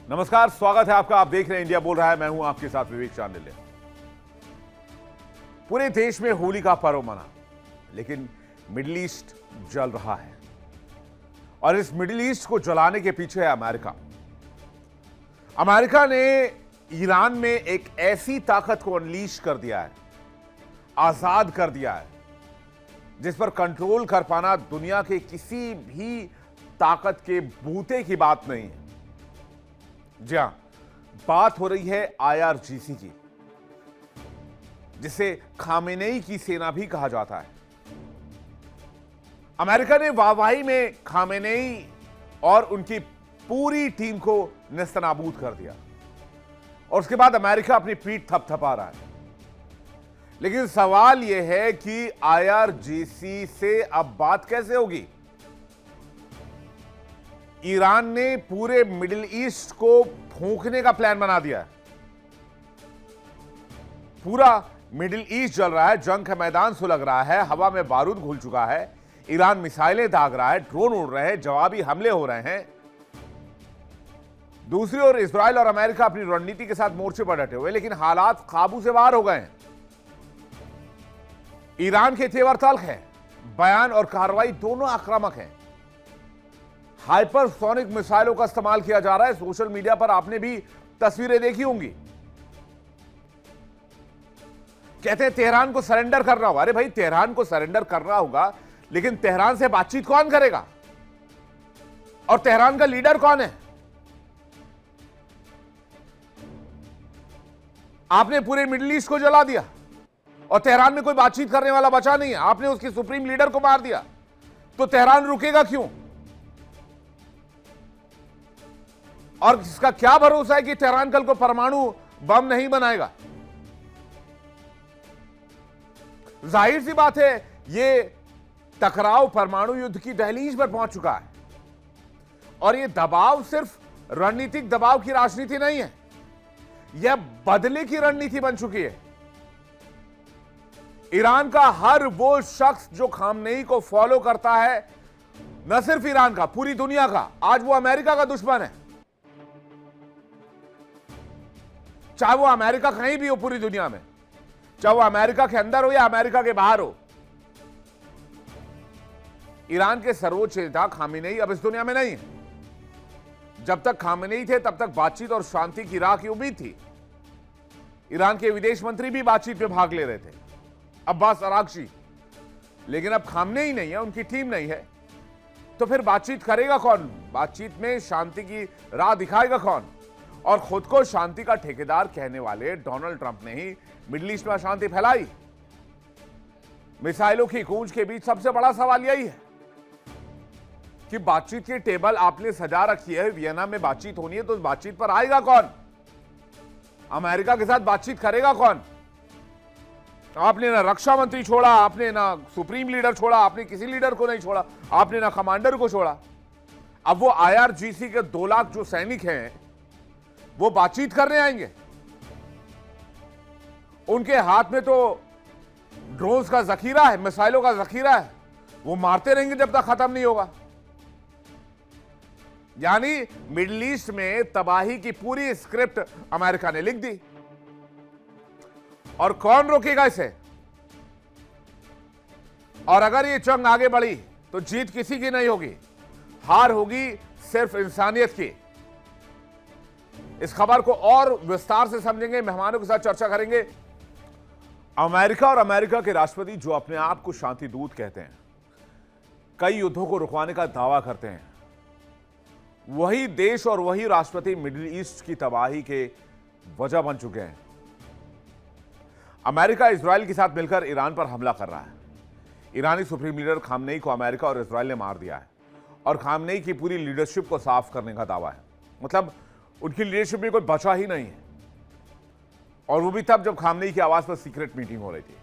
नमस्कार, स्वागत है आपका। आप देख रहे हैं इंडिया बोल रहा है। मैं हूं आपके साथ विवेक चांडिल्य। पूरे देश में होली का पर्व मना, लेकिन मिडिल ईस्ट जल रहा है और इस मिडिल ईस्ट को जलाने के पीछे है अमेरिका। अमेरिका ने ईरान में एक ऐसी ताकत को अनलीश कर दिया है, आजाद कर दिया है, जिस पर कंट्रोल कर पाना दुनिया के किसी भी ताकत के बूते की बात नहीं है। जी हां, बात हो रही है IRGC की, जिसे खामेनेई की सेना भी कहा जाता है। अमेरिका ने वाहवाही में खामेनेई और उनकी पूरी टीम को नेस्तनाबूद कर दिया और उसके बाद अमेरिका अपनी पीठ थपथपा रहा है। लेकिन सवाल यह है कि IRGC से अब बात कैसे होगी? ईरान ने पूरे मिडिल ईस्ट को फूंकने का प्लान बना दिया है। पूरा मिडिल ईस्ट जल रहा है, जंग का मैदान सुलग रहा है, हवा में बारूद घुल चुका है, ईरान मिसाइलें दाग रहा है, ड्रोन उड़ रहे हैं, जवाबी हमले हो रहे हैं। दूसरी ओर इजराइल और अमेरिका अपनी रणनीति के साथ मोर्चे पर डटे हुए, लेकिन हालात काबू से बाहर हो गए हैं। ईरान के तेवर तल्ख है, बयान और कार्रवाई दोनों आक्रामक हैं। हाइपरसोनिक मिसाइलों का इस्तेमाल किया जा रहा है। सोशल मीडिया पर आपने भी तस्वीरें देखी होंगी। कहते हैं तेहरान को सरेंडर करना होगा। अरे भाई, तेहरान को सरेंडर करना होगा, लेकिन तेहरान से बातचीत कौन करेगा? और तेहरान का लीडर कौन है? आपने पूरे मिडिल ईस्ट को जला दिया और तेहरान में कोई बातचीत करने वाला बचा नहीं है। आपने उसके सुप्रीम लीडर को मार दिया, तो तेहरान रुकेगा क्यों? और इसका क्या भरोसा है कि तेहरान कल को परमाणु बम नहीं बनाएगा? जाहिर सी बात है, यह टकराव परमाणु युद्ध की दहलीज पर पहुंच चुका है और यह दबाव सिर्फ रणनीतिक दबाव की राजनीति नहीं है, यह बदले की रणनीति बन चुकी है। ईरान का हर वो शख्स जो खामनेई को फॉलो करता है, न सिर्फ ईरान का, पूरी दुनिया का, आज वो अमेरिका का दुश्मन है। चाहे वो अमेरिका कहीं भी हो पूरी दुनिया में, चाहे वो अमेरिका के अंदर हो या अमेरिका के बाहर हो, ईरान के सर्वोच्च नेता खामेनेई अब इस दुनिया में नहीं है। जब तक खामेनेई थे तब तक बातचीत और शांति की राह की उम्मीद थी। ईरान के विदेश मंत्री भी बातचीत में भाग ले रहे थे, अब्बास अरागची। लेकिन अब खामेनेई नहीं है, उनकी टीम नहीं है, तो फिर बातचीत करेगा कौन? बातचीत में शांति की राह दिखाएगा कौन? और खुद को शांति का ठेकेदार कहने वाले डोनाल्ड ट्रंप ने ही मिडिल ईस्ट में अशांति फैलाई। मिसाइलों की गूंज के बीच सबसे बड़ा सवाल यही है कि बातचीत की टेबल आपने सजा रखी है, वियना में बातचीत होनी है, तो बातचीत पर आएगा कौन? अमेरिका के साथ बातचीत करेगा कौन? आपने ना रक्षा मंत्री छोड़ा, आपने ना सुप्रीम लीडर छोड़ा, आपने किसी लीडर को नहीं छोड़ा, आपने ना कमांडर को छोड़ा। अब वो IRGC के 2 लाख जो सैनिक हैं, वो बातचीत करने आएंगे। उनके हाथ में तो ड्रोन्स का जखीरा है, मिसाइलों का जखीरा है, वो मारते रहेंगे जब तक खत्म नहीं होगा। यानी मिडिल ईस्ट में तबाही की पूरी स्क्रिप्ट अमेरिका ने लिख दी। और कौन रोकेगा इसे? और अगर ये जंग आगे बढ़ी तो जीत किसी की नहीं होगी, हार होगी सिर्फ इंसानियत की। इस खबर को और विस्तार से समझेंगे, मेहमानों के साथ चर्चा करेंगे। अमेरिका और अमेरिका के राष्ट्रपति, जो अपने आप को शांति दूत कहते हैं, कई युद्धों को रुकवाने का दावा करते हैं, वही देश और वही राष्ट्रपति मिडिल ईस्ट की तबाही के वजह बन चुके हैं। अमेरिका इजराइल के साथ मिलकर ईरान पर हमला कर रहा है। ईरानी सुप्रीम लीडर खामनेई को अमेरिका और इजराइल ने मार दिया है और खामनेई की पूरी लीडरशिप को साफ करने का दावा है। मतलब उनकी लीडरशिप में कोई बचा ही नहीं है। और वो भी तब जब खामनेई की आवाज पर सीक्रेट मीटिंग हो रही थी।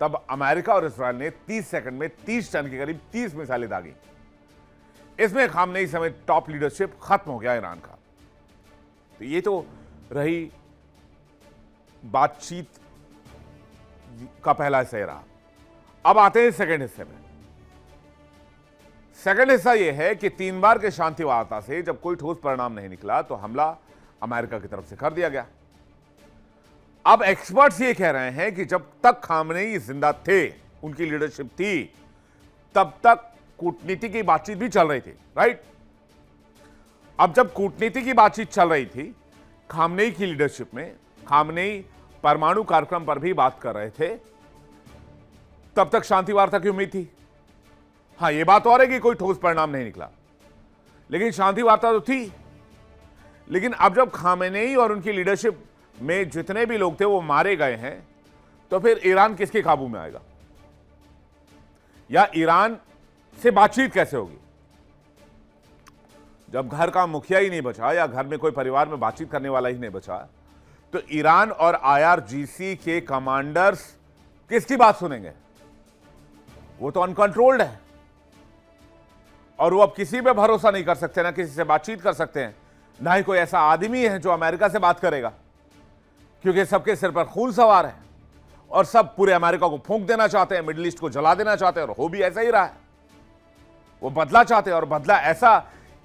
तब अमेरिका और इजराइल ने 30 सेकंड में 30 टन के करीब 30 मिसाइलें दागी। इसमें खामनेई समेत टॉप लीडरशिप खत्म हो गया ईरान का। तो ये तो रही बातचीत का पहला हिस्सा रहा। अब आते हैं सेकंड हिस्से में। सेकंड हिस्सा यह है कि 3 बार के शांति वार्ता से जब कोई ठोस परिणाम नहीं निकला तो हमला अमेरिका की तरफ से कर दिया गया। अब एक्सपर्ट्स ये कह रहे हैं कि जब तक खामनेई जिंदा थे, उनकी लीडरशिप थी, तब तक कूटनीति की बातचीत भी चल रही थी, राइट? अब जब कूटनीति की बातचीत चल रही थी खामनेई की लीडरशिप में, खामनेई परमाणु कार्यक्रम पर भी बात कर रहे थे, तब तक शांति वार्ता की उम्मीद थी। हां, यह बात और है कि कोई ठोस परिणाम नहीं निकला, लेकिन शांति वार्ता तो थी। लेकिन अब जब खामेनेई और उनकी लीडरशिप में जितने भी लोग थे वो मारे गए हैं, तो फिर ईरान किसके काबू में आएगा? या ईरान से बातचीत कैसे होगी? जब घर का मुखिया ही नहीं बचा या घर में कोई परिवार में बातचीत करने वाला ही नहीं बचा, तो ईरान और IRGC के कमांडर्स किसकी बात सुनेंगे? वो तो अनकंट्रोल्ड है और वो अब किसी पे भरोसा नहीं कर सकते, ना किसी से बातचीत कर सकते हैं, ना ही कोई ऐसा आदमी है जो अमेरिका से बात करेगा, क्योंकि सबके सिर पर खून सवार है और सब पूरे अमेरिका को फूंक देना चाहते हैं, मिडिल ईस्ट को जला देना चाहते हैं, और हो भी ऐसा ही रहा है। वो बदला चाहते हैं और बदला ऐसा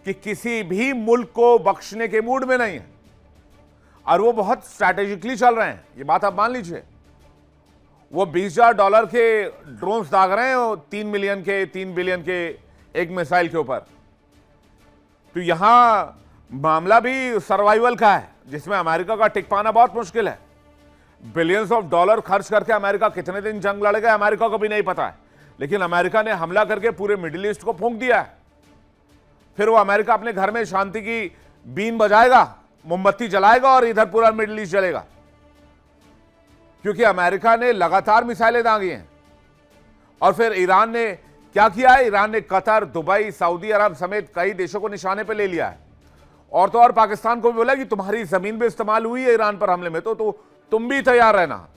कि किसी भी मुल्क को बख्शने के मूड में नहीं है, और वो बहुत स्ट्रैटेजिकली चल रहे हैं, ये बात आप मान लीजिए। वो $20,000 के ड्रोन्स दाग रहे हैं 3 मिलियन के, 3 बिलियन के एक मिसाइल के ऊपर। तो यहां मामला भी सर्वाइवल का है, जिसमें अमेरिका का टिक पाना बहुत मुश्किल है। बिलियंस ऑफ डॉलर खर्च करके अमेरिका कितने दिन जंग लड़ेगा अमेरिका को भी नहीं पता है, लेकिन अमेरिका ने हमला करके पूरे मिडिल ईस्ट को फूंक दिया है। फिर वो अमेरिका अपने घर में शांति की बीन बजाएगा, मोमबत्ती जलाएगा और इधर पूरा मिडिल ईस्ट जलेगा, क्योंकि अमेरिका ने लगातार मिसाइलें दागी हैं। और फिर ईरान ने क्या किया है? ईरान ने कतर, दुबई, सऊदी अरब समेत कई देशों को निशाने पर ले लिया है, और तो और पाकिस्तान को भी बोला कि तुम्हारी जमीन पे इस्तेमाल हुई है ईरान पर हमले में, तो तुम भी तैयार रहना।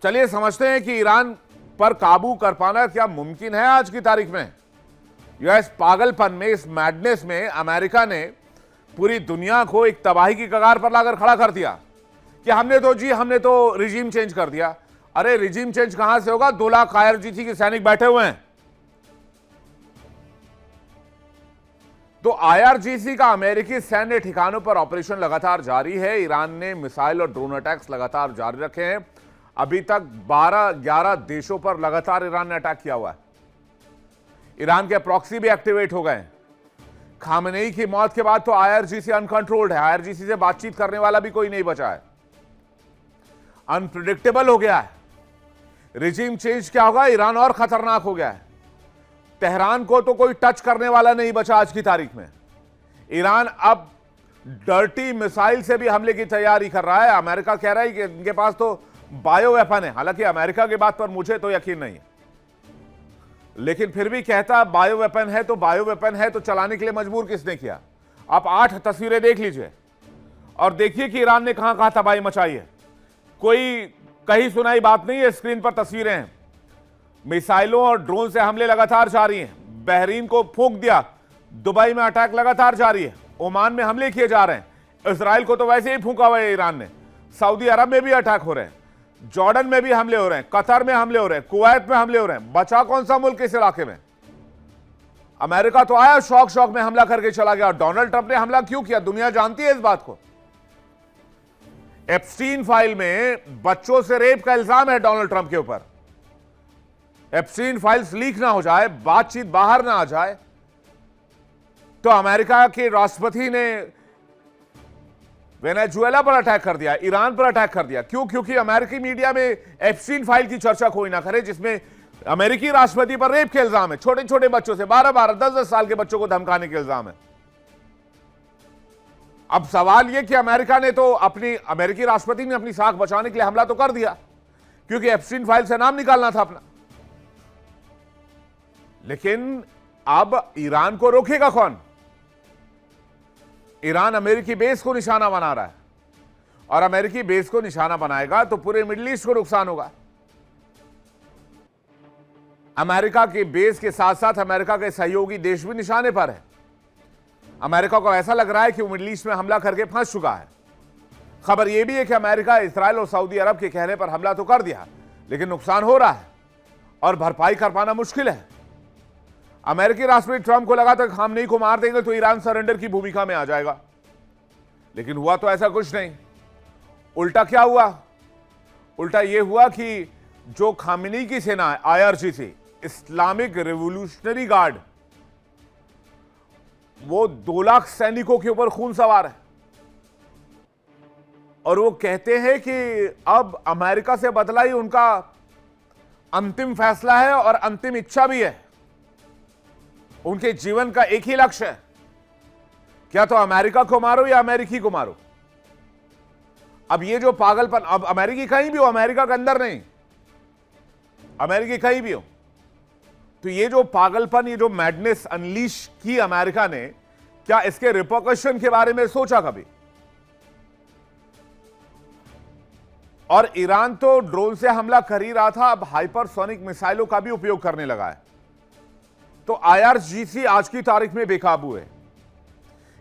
चलिए समझते हैं कि ईरान पर काबू कर पाना क्या मुमकिन है आज की तारीख में। इस पागलपन में, इस मैडनेस में अमेरिका ने पूरी दुनिया को एक तबाही की कगार पर लाकर खड़ा कर दिया कि हमने तो रिजीम चेंज कर दिया। अरे रिजीम चेंज कहां से होगा? 2 लाख IRGC के सैनिक बैठे हुए हैं। तो IRGC का अमेरिकी सैन्य ठिकानों पर ऑपरेशन लगातार जारी है। ईरान ने मिसाइल और ड्रोन अटैक्स लगातार जारी रखे हैं। अभी तक 12-11 देशों पर लगातार ईरान ने अटैक किया हुआ है। ईरान के प्रॉक्सी भी एक्टिवेट हो गए। खामेनेई की मौत के बाद तो IRGC अनकंट्रोल्ड है, IRGC से बातचीत करने वाला भी कोई नहीं बचा है, अनप्रिडिक्टेबल हो गया है। रिजीम चेंज क्या होगा? ईरान और खतरनाक हो गया है। तेहरान को तो कोई टच करने वाला नहीं बचा आज की तारीख में। ईरान अब डर्टी मिसाइल से भी हमले की तैयारी कर रहा है। अमेरिका कह रहा है कि इनके पास तो बायो वेपन है, हालांकि अमेरिका की बात पर मुझे तो यकीन नहीं है, लेकिन फिर भी कहता बायो वेपन है तो बायो वेपन है, तो चलाने के लिए मजबूर किसने किया? आप 8 तस्वीरें देख लीजिए और देखिए कि ईरान ने कहां कहां तबाही मचाई है। कोई कहीं सुनाई बात नहीं है, स्क्रीन पर तस्वीरें हैं। मिसाइलों और ड्रोन से हमले लगातार जारी हैं। बहरीन को फूंक दिया, दुबई में अटैक लगातार जारी है, ओमान में हमले किए जा रहे हैं, इजराइल को तो वैसे ही फूंका हुआ है ईरान ने, सऊदी अरब में भी अटैक हो रहे हैं, जॉर्डन में भी हमले हो रहे हैं, कतर में हमले हो रहे हैं, कुवैत में हमले हो रहे हैं। बचा कौन सा मुल्क इस इलाके में? अमेरिका तो आया, शौक में हमला करके चला गया। डोनाल्ड ट्रंप ने हमला क्यों किया? दुनिया जानती है इस बात को। एप्स्टीन फाइल में बच्चों से रेप का इल्जाम है डोनाल्ड ट्रंप के ऊपर। एप्स्टीन फाइल्स लीक ना हो जाए, बातचीत बाहर ना आ जाए, तो अमेरिका के राष्ट्रपति ने वेनेजुएला पर अटैक कर दिया, ईरान पर अटैक कर दिया। क्यों? क्योंकि अमेरिकी मीडिया में एप्स्टीन फाइल की चर्चा कोई ना करे, जिसमें अमेरिकी राष्ट्रपति पर रेप के इल्जाम है, छोटे छोटे बच्चों से, 12-12, 10-10 साल के बच्चों को धमकाने के इल्जाम है। अब सवाल यह कि अमेरिकी राष्ट्रपति ने अपनी साख बचाने के लिए हमला तो कर दिया, क्योंकि एप्स्टीन फाइल से नाम निकालना था अपना, लेकिन अब ईरान को रोकेगा कौन? ईरान अमेरिकी बेस को निशाना बना रहा है, और अमेरिकी बेस को निशाना बनाएगा तो पूरे मिडिल ईस्ट को नुकसान होगा। अमेरिका के बेस के साथ साथ अमेरिका के सहयोगी देश भी निशाने पर है। अमेरिका को ऐसा लग रहा है कि वो मिडिल ईस्ट में हमला करके फंस चुका है। खबर यह भी है कि अमेरिका इजराइल और सऊदी अरब के कहने पर हमला तो कर दिया, लेकिन नुकसान हो रहा है और भरपाई कर पाना मुश्किल है। अमेरिकी राष्ट्रपति ट्रंप को लगा था कि खामनेई को मार देंगे तो ईरान सरेंडर की भूमिका में आ जाएगा, लेकिन हुआ तो ऐसा कुछ नहीं। उल्टा क्या हुआ? उल्टा यह हुआ कि जो खामनेई की सेना है, आईआरजीसी, इस्लामिक रिवॉल्यूशनरी गार्ड, वो 2 लाख सैनिकों के ऊपर खून सवार है और वो कहते हैं कि अब अमेरिका से बदला ही उनका अंतिम फैसला है और अंतिम इच्छा भी है। उनके जीवन का एक ही लक्ष्य है, क्या तो अमेरिका को मारो या अमेरिकी को मारो। अब ये जो पागलपन, अब अमेरिकी कहीं भी हो, अमेरिका के अंदर नहीं, अमेरिकी कहीं भी हो, तो ये जो पागलपन, ये जो मैडनेस अनलीश की अमेरिका ने, क्या इसके रिपरकशन के बारे में सोचा कभी? और ईरान तो ड्रोन से हमला कर ही रहा था, अब हाइपरसोनिक मिसाइलों का भी उपयोग करने लगा है। तो आईआरजीसी आज की तारीख में बेकाबू है।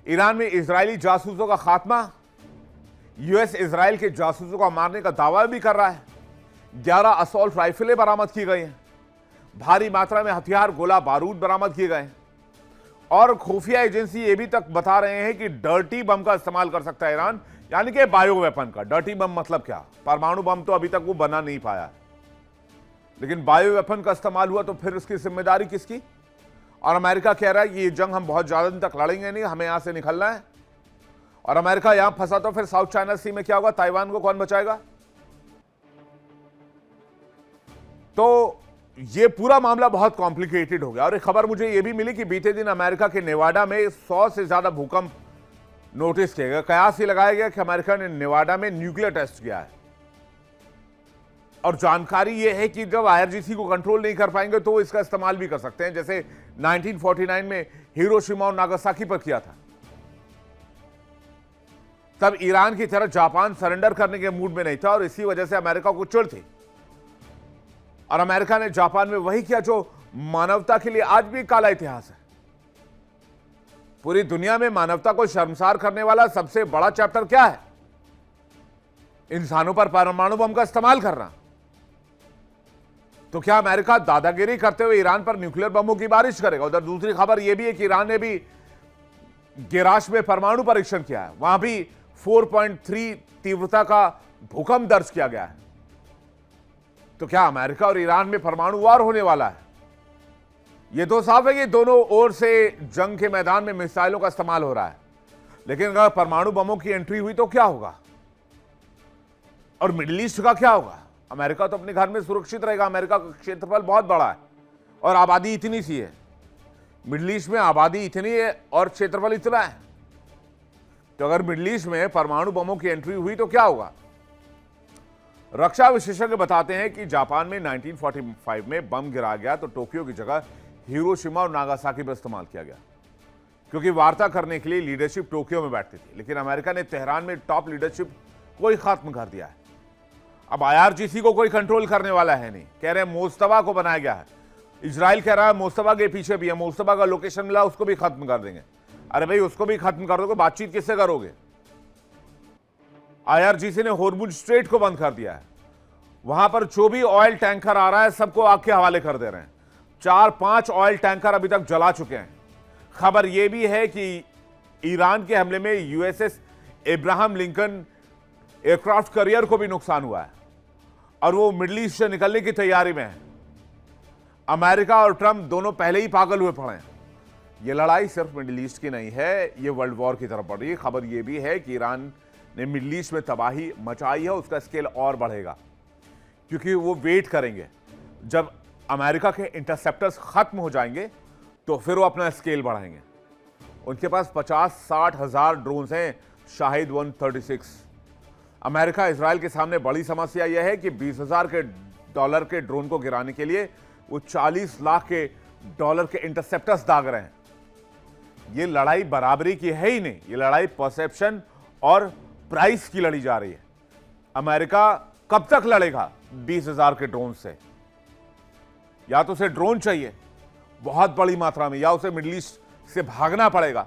ईरान में इजरायली जासूसों का खात्मा, यूएस इजराइल के जासूसों को मारने का दावा भी कर रहा है। 11 असॉल्ट राइफलें बरामद की गई हैं, भारी मात्रा में हथियार, गोला बारूद बरामद किए गए हैं और खुफिया एजेंसी ये भी तक बता रहे हैं कि डर्टी बम का इस्तेमाल कर सकता है ईरान, यानी कि बायो वेपन का। डर्टी बम मतलब क्या? परमाणु बम तो अभी तक वो बना नहीं पाया, लेकिन बायो वेपन का इस्तेमाल हुआ तो फिर उसकी जिम्मेदारी किसकी? और अमेरिका कह रहा है कि ये जंग हम बहुत ज्यादा दिन तक लड़ेंगे नहीं, हमें यहां से निकलना है। और अमेरिका यहां फंसा तो फिर साउथ चाइना सी में क्या होगा? ताइवान को कौन बचाएगा? तो ये पूरा मामला बहुत कॉम्प्लिकेटेड हो गया। और एक खबर मुझे ये भी मिली कि बीते दिन अमेरिका के नेवाडा में 100 से ज्यादा भूकंप नोटिस किए गए। कयास ये लगाया गया कि अमेरिका ने नेवाडा में न्यूक्लियर टेस्ट किया है और जानकारी यह है कि जब आईआरजीसी को कंट्रोल नहीं कर पाएंगे तो इसका इस्तेमाल भी कर सकते हैं, जैसे 1949 में हिरोशिमा और नागासाकी पर किया था। तब ईरान की तरह जापान सरेंडर करने के मूड में नहीं था और इसी वजह से अमेरिका को चिढ़ थी और अमेरिका ने जापान में वही किया जो मानवता के लिए आज भी काला इतिहास है। पूरी दुनिया में मानवता को शर्मसार करने वाला सबसे बड़ा चैप्टर क्या है? इंसानों पर परमाणु बम का इस्तेमाल करना। तो क्या अमेरिका दादागिरी करते हुए ईरान पर न्यूक्लियर बमों की बारिश करेगा? उधर दूसरी खबर यह भी है कि ईरान ने भी गेराश में परमाणु परीक्षण किया है, वहां भी 4.3 तीव्रता का भूकंप दर्ज किया गया है। तो क्या अमेरिका और ईरान में परमाणु वार होने वाला है? यह तो साफ है कि दोनों ओर से जंग के मैदान में मिसाइलों का इस्तेमाल हो रहा है, लेकिन अगर परमाणु बमों की एंट्री हुई तो क्या होगा? और मिडिल ईस्ट का क्या होगा? अमेरिका तो अपने घर में सुरक्षित रहेगा, अमेरिका का क्षेत्रफल बहुत बड़ा है और आबादी इतनी सी है। मिडिल ईस्ट में आबादी इतनी है और क्षेत्रफल इतना है, तो अगर मिडिल ईस्ट में परमाणु बमों की एंट्री हुई तो क्या होगा? रक्षा विशेषज्ञ बताते हैं कि जापान में 1945 में बम गिराया गया तो टोक्यो की जगह हिरोशिमा और नागासाकी पर इस्तेमाल किया गया, क्योंकि वार्ता करने के लिए लीडरशिप टोक्यो में बैठती थी। लेकिन अमेरिका ने तेहरान में टॉप लीडरशिप को ही खत्म कर दिया है। अब आईआरजीसी को कोई कंट्रोल करने वाला है नहीं, कह रहे हैं मोस्तफा को बनाया गया है। इजराइल कह रहा है मोस्तफा के पीछे भी है, मोस्तफा का लोकेशन मिला उसको भी खत्म कर देंगे। अरे भाई उसको भी खत्म कर दोगे, बातचीत किससे करोगे? आईआरजीसी ने हॉर्मुज स्ट्रेट को बंद कर दिया है, वहां पर जो भी ऑयल टैंकर आ रहा है सबको आग के हवाले कर दे रहे हैं। 4-5 ऑयल टैंकर अभी तक जला चुके हैं। खबर यह भी है कि ईरान के हमले में USS Ibrahim Lincoln aircraft carrier को भी नुकसान हुआ है और वो मिडिल ईस्ट से निकलने की तैयारी में है। अमेरिका और ट्रंप दोनों पहले ही पागल हुए पड़े हैं। यह लड़ाई सिर्फ मिडिल ईस्ट की नहीं है, यह वर्ल्ड वॉर की तरफ बढ़ रही है। खबर यह भी है कि ईरान ने मिडिल ईस्ट में तबाही मचाई है, उसका स्केल और बढ़ेगा, क्योंकि वो वेट करेंगे जब अमेरिका के इंटरसेप्टर्स खत्म हो जाएंगे तो फिर वो अपना स्केल बढ़ाएंगे। उनके पास 50-60 हजार ड्रोन हैं, शाहिद 136। अमेरिका इजराइल के सामने बड़ी समस्या यह है कि $20,000 के ड्रोन को गिराने के लिए वो $40 लाख के इंटरसेप्टर्स दाग रहे हैं। ये लड़ाई बराबरी की है ही नहीं, ये लड़ाई परसेप्शन और प्राइस की लड़ी जा रही है। अमेरिका कब तक लड़ेगा 20,000 के ड्रोन से? या तो उसे ड्रोन चाहिए बहुत बड़ी मात्रा में, या उसे मिडिल ईस्ट से भागना पड़ेगा,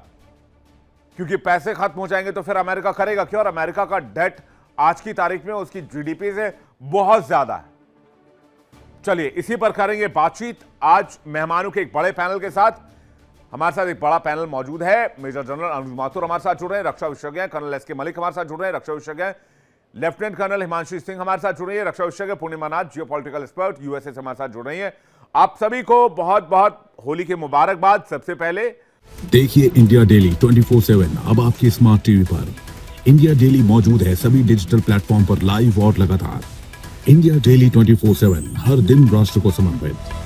क्योंकि पैसे खत्म हो जाएंगे तो फिर अमेरिका करेगा क्या? और अमेरिका का डेट आज की तारीख में उसकी जीडीपी से बहुत ज्यादा है। चलिए इसी पर करेंगे बातचीत आज मेहमानों के एक बड़े पैनल के साथ। हमारे साथ एक बड़ा पैनल मौजूद है। मेजर जनरल अनुज माथुर हमारे साथ जुड़ रहे हैं, रक्षा विशेषज्ञ हैं। कर्नल एस के मलिक हमारे साथ जुड़ रहे हैं, रक्षा विशेषज्ञ हैं। लेफ्टिनेंट कर्नल हिमांशी सिंह हमारे साथ जुड़ रही है, रक्षा विशेषज्ञ। पूर्णिमा नाथ जियोपॉलिटिकल एक्सपर्ट यूएसए से हमारे साथ जुड़ रही है। आप सभी को बहुत बहुत होली की मुबारकबाद। सबसे पहले देखिए इंडिया डेली 24/7 अब आपकी स्मार्ट टीवी पर। इंडिया डेली मौजूद है सभी डिजिटल प्लेटफॉर्म पर लाइव और लगातार। इंडिया डेली 24/7 हर दिन राष्ट्र को समर्पित।